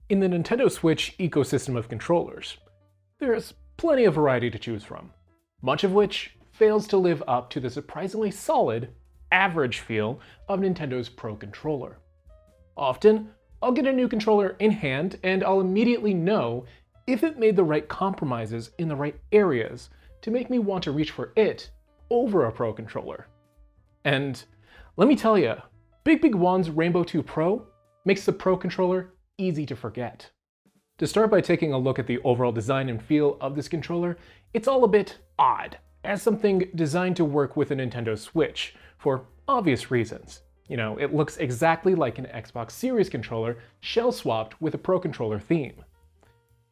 In the Nintendo Switch ecosystem of controllers, there's plenty of variety to choose from, much of which fails to live up to the surprisingly solid, average feel of Nintendo's Pro Controller. Often, I'll get a new controller in hand and I'll immediately know if it made the right compromises in the right areas to make me want to reach for it over a Pro Controller. And let me tell you, BIGBIG WON's Rainbow 2 Pro makes the Pro Controller easy to forget. To start by taking a look at the overall design and feel of this controller, it's all a bit odd, as something designed to work with a Nintendo Switch, for obvious reasons. You know, it looks exactly like an Xbox Series controller shell-swapped with a Pro Controller theme.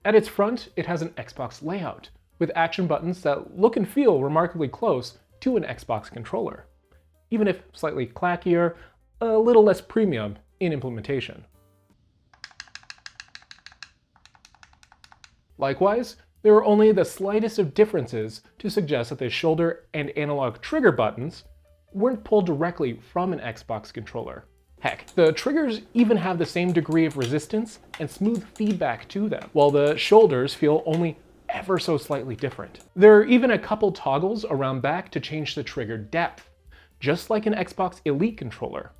At its front, it has an Xbox layout, with action buttons that look and feel remarkably close to an Xbox controller, even if slightly clackier, a little less premium in implementation. Likewise, there are only the slightest of differences to suggest that the shoulder and analog trigger buttons weren't pulled directly from an Xbox controller. Heck, the triggers even have the same degree of resistance and smooth feedback to them, while the shoulders feel only ever so slightly different. There are even a couple toggles around back to change the trigger depth, just like an Xbox Elite controller.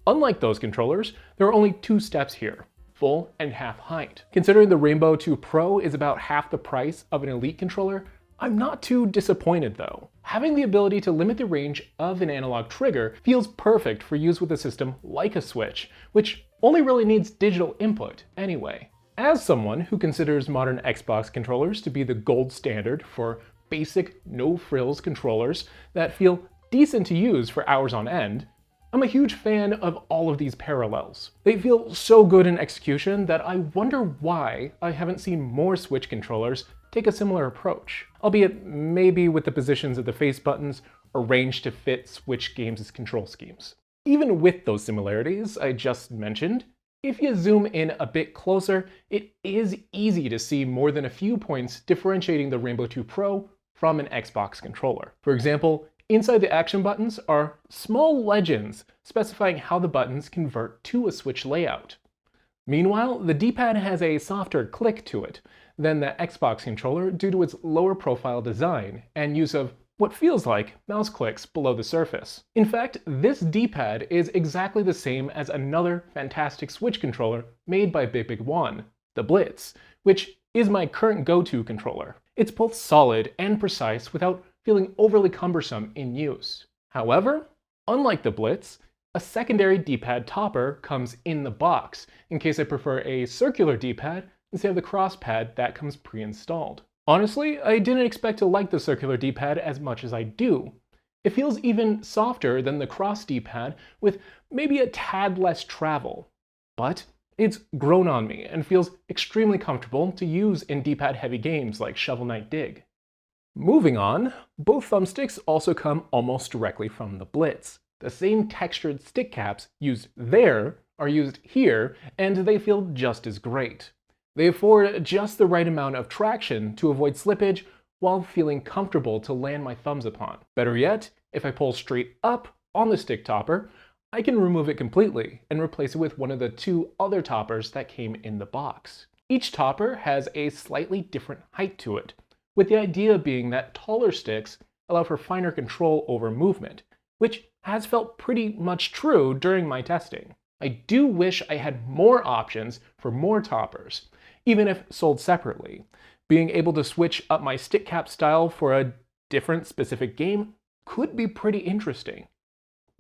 Unlike those controllers, there are only two steps here: full and half height. Considering the Rainbow 2 Pro is about half the price of an Elite controller, I'm not too disappointed though. Having the ability to limit the range of an analog trigger feels perfect for use with a system like a Switch, which only really needs digital input anyway. As someone who considers modern Xbox controllers to be the gold standard for basic, no-frills controllers that feel decent to use for hours on end, I'm a huge fan of all of these parallels. They feel so good in execution that I wonder why I haven't seen more Switch controllers take a similar approach, albeit maybe with the positions of the face buttons arranged to fit Switch games' control schemes. Even with those similarities I just mentioned, if you zoom in a bit closer, it is easy to see more than a few points differentiating the Rainbow 2 Pro from an Xbox controller. For example, inside the action buttons are small legends specifying how the buttons convert to a Switch layout. Meanwhile, the D-pad has a softer click to it than the Xbox controller due to its lower profile design and use of what feels like mouse clicks below the surface. In fact, this D-pad is exactly the same as another fantastic Switch controller made by BIGBIG WON, the Blitz, which is my current go-to controller. It's both solid and precise without feeling overly cumbersome in use. However, unlike the Blitz, a secondary D-pad topper comes in the box in case I prefer a circular D-pad instead of the cross pad that comes pre-installed. Honestly, I didn't expect to like the circular D-pad as much as I do. It feels even softer than the cross D-pad with maybe a tad less travel, but it's grown on me and feels extremely comfortable to use in D-pad heavy games like Shovel Knight Dig. Moving on, both thumbsticks also come almost directly from the Blitz. The same textured stick caps used there are used here, and they feel just as great. They afford just the right amount of traction to avoid slippage while feeling comfortable to land my thumbs upon. Better yet, if I pull straight up on the stick topper, I can remove it completely and replace it with one of the two other toppers that came in the box. Each topper has a slightly different height to it, with the idea being that taller sticks allow for finer control over movement, which has felt pretty much true during my testing. I do wish I had more options for more toppers, even if sold separately. Being able to switch up my stick cap style for a different specific game could be pretty interesting.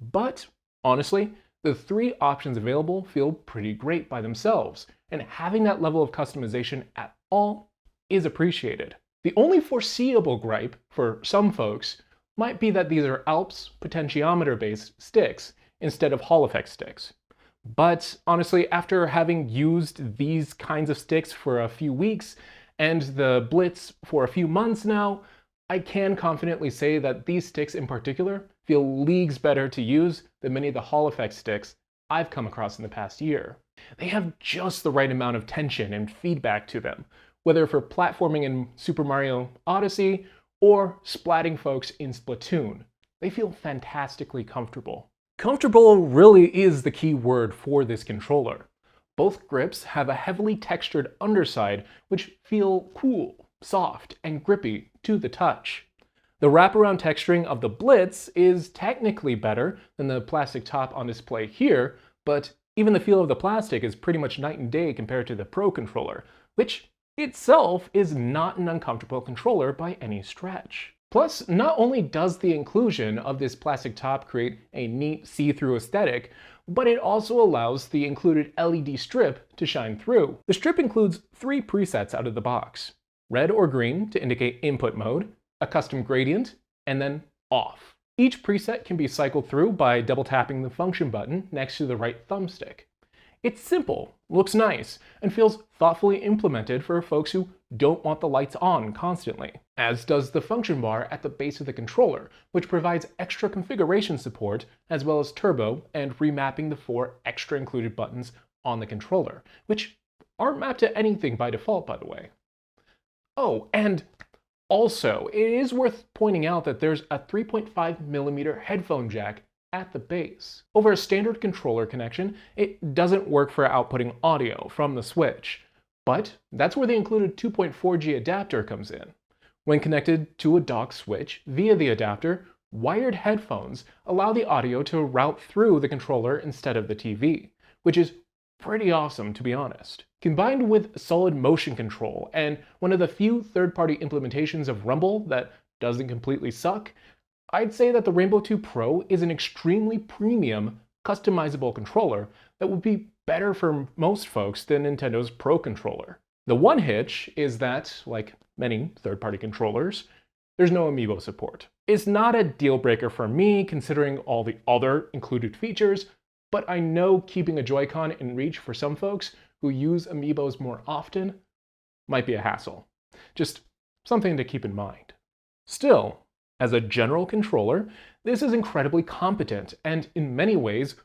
But honestly, the three options available feel pretty great by themselves, and having that level of customization at all is appreciated. The only foreseeable gripe for some folks might be that these are Alps potentiometer-based sticks instead of Hall effect sticks. But honestly, after having used these kinds of sticks for a few weeks and the Blitz for a few months now, I can confidently say that these sticks in particular feel leagues better to use than many of the Hall effect sticks I've come across in the past year. They have just the right amount of tension and feedback to them, whether for platforming in Super Mario Odyssey or splatting folks in Splatoon. They feel fantastically comfortable. Comfortable really is the key word for this controller. Both grips have a heavily textured underside, which feel cool, soft, and grippy to the touch. The wraparound texturing of the Blitz is technically better than the plastic top on display here, but even the feel of the plastic is pretty much night and day compared to the Pro controller, which itself is not an uncomfortable controller by any stretch. Plus, not only does the inclusion of this plastic top create a neat see-through aesthetic, but it also allows the included LED strip to shine through. The strip includes 3 presets out of the box: red or green to indicate input mode, a custom gradient, and then off. Each preset can be cycled through by double tapping the function button next to the right thumbstick. It's simple, looks nice, and feels thoughtfully implemented for folks who don't want the lights on constantly, as does the function bar at the base of the controller, which provides extra configuration support, as well as turbo and remapping the 4 extra included buttons on the controller, which aren't mapped to anything by default, by the way. Oh, and also, it is worth pointing out that there's a 3.5mm headphone jack at the base. Over a standard controller connection, it doesn't work for outputting audio from the Switch, but that's where the included 2.4G adapter comes in. When connected to a dock Switch via the adapter, wired headphones allow the audio to route through the controller instead of the TV, which is pretty awesome, to be honest. Combined with solid motion control and one of the few third-party implementations of Rumble that doesn't completely suck, I'd say that the Rainbow 2 Pro is an extremely premium, customizable controller that would be better for most folks than Nintendo's Pro controller. The one hitch is that, like many third-party controllers, there's no amiibo support. It's not a deal breaker for me considering all the other included features, but I know keeping a Joy-Con in reach for some folks who use amiibos more often might be a hassle. Just something to keep in mind. Still, as a general controller, this is incredibly competent and, in many ways,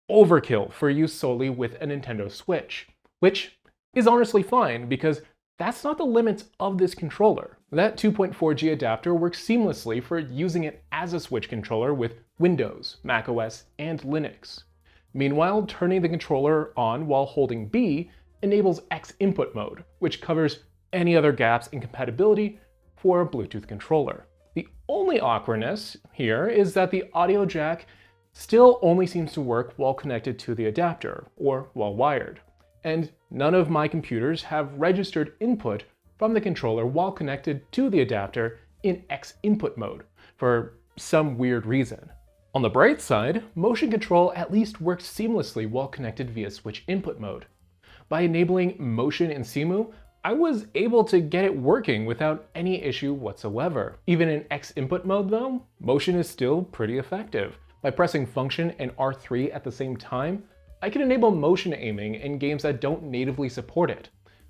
overkill for use solely with a Nintendo Switch, which is honestly fine because that's not the limits of this controller. That 2.4G adapter works seamlessly for using it as a Switch controller with Windows, macOS, and Linux. Meanwhile, turning the controller on while holding B enables X input mode, which covers any other gaps in compatibility for a Bluetooth controller. The only awkwardness here is that the audio jack still only seems to work while connected to the adapter, or while wired. And none of my computers have registered input from the controller while connected to the adapter in X input mode, for some weird reason. On the bright side, motion control at least works seamlessly while connected via Switch input mode. By enabling motion in CMU, I was able to get it working without any issue whatsoever. Even in X input mode though, motion is still pretty effective. By pressing function and R3 at the same time, I can enable motion aiming in games that don't natively support it.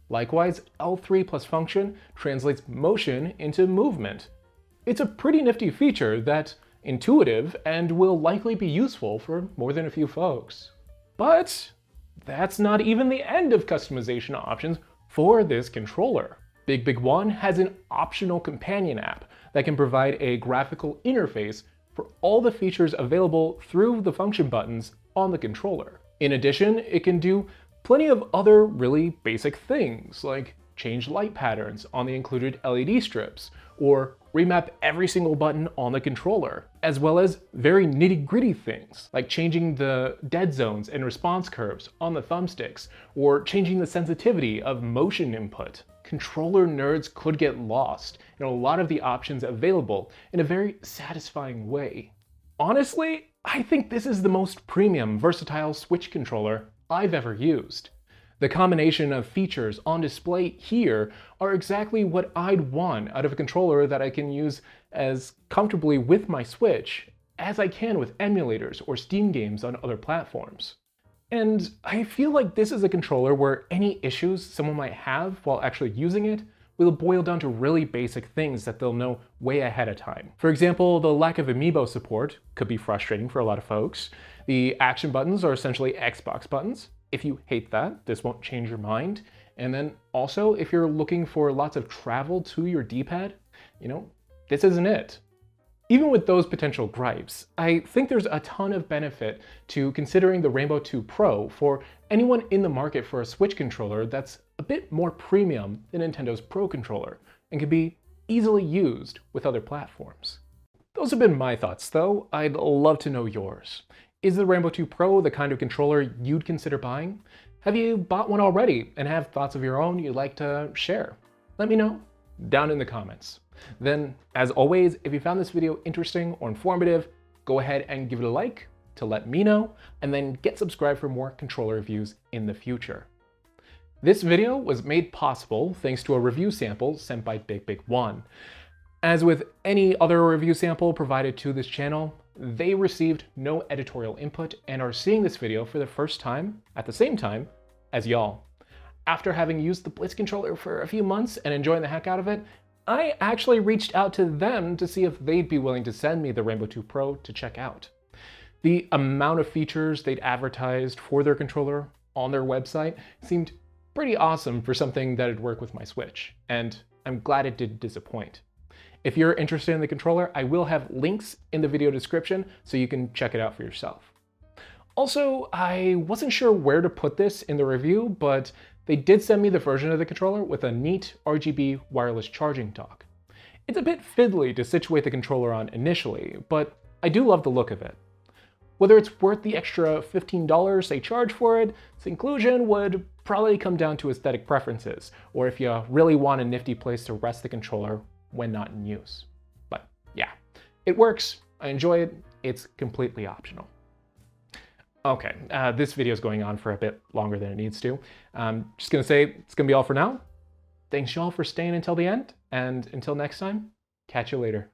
Likewise, L3 plus function translates motion into movement. It's a pretty nifty feature that's intuitive and will likely be useful for more than a few folks. But that's not even the end of customization options for this controller. BIGBIG WON has an optional companion app that can provide a graphical interface for all the features available through the function buttons on the controller. In addition, it can do plenty of other really basic things, like change light patterns on the included LED strips, or remap every single button on the controller, as well as very nitty-gritty things, like changing the dead zones and response curves on the thumbsticks, or changing the sensitivity of motion input. Controller nerds could get lost in a lot of the options available in a very satisfying way. Honestly, I think this is the most premium, versatile Switch controller I've ever used. The combination of features on display here are exactly what I'd want out of a controller that I can use as comfortably with my Switch as I can with emulators or Steam games on other platforms. And I feel like this is a controller where any issues someone might have while actually using it will boil down to really basic things that they'll know way ahead of time. For example, the lack of amiibo support could be frustrating for a lot of folks. The action buttons are essentially Xbox buttons. If you hate that, this won't change your mind. And then also, if you're looking for lots of travel to your D-pad, this isn't it. Even with those potential gripes, I think there's a ton of benefit to considering the Rainbow 2 Pro for anyone in the market for a Switch controller that's a bit more premium than Nintendo's Pro controller and can be easily used with other platforms. Those have been my thoughts, though. I'd love to know yours. Is the Rainbow 2 Pro the kind of controller you'd consider buying? Have you bought one already and have thoughts of your own you'd like to share? Let me know down in the comments. Then, as always, if you found this video interesting or informative, go ahead and give it a like to let me know, and then get subscribed for more controller reviews in the future. This video was made possible thanks to a review sample sent by BIGBIG WON. As with any other review sample provided to this channel, they received no editorial input and are seeing this video for the first time at the same time as y'all. After having used the Blitz controller for a few months and enjoying the heck out of it, I actually reached out to them to see if they'd be willing to send me the Rainbow 2 Pro to check out. The amount of features they'd advertised for their controller on their website seemed pretty awesome for something that'd work with my Switch, and I'm glad it didn't disappoint. If you're interested in the controller, I will have links in the video description so you can check it out for yourself. Also, I wasn't sure where to put this in the review, but they did send me the version of the controller with a neat RGB wireless charging dock. It's a bit fiddly to situate the controller on initially, but I do love the look of it. Whether it's worth the extra $15 they charge for it, its inclusion would probably come down to aesthetic preferences, or if you really want a nifty place to rest the controller when not in use. But yeah, it works, I enjoy it, it's completely optional. Okay, this video is going on for a bit longer than it needs to. Just gonna say it's gonna be all for now. Thanks y'all for staying until the end, and until next time, catch you later.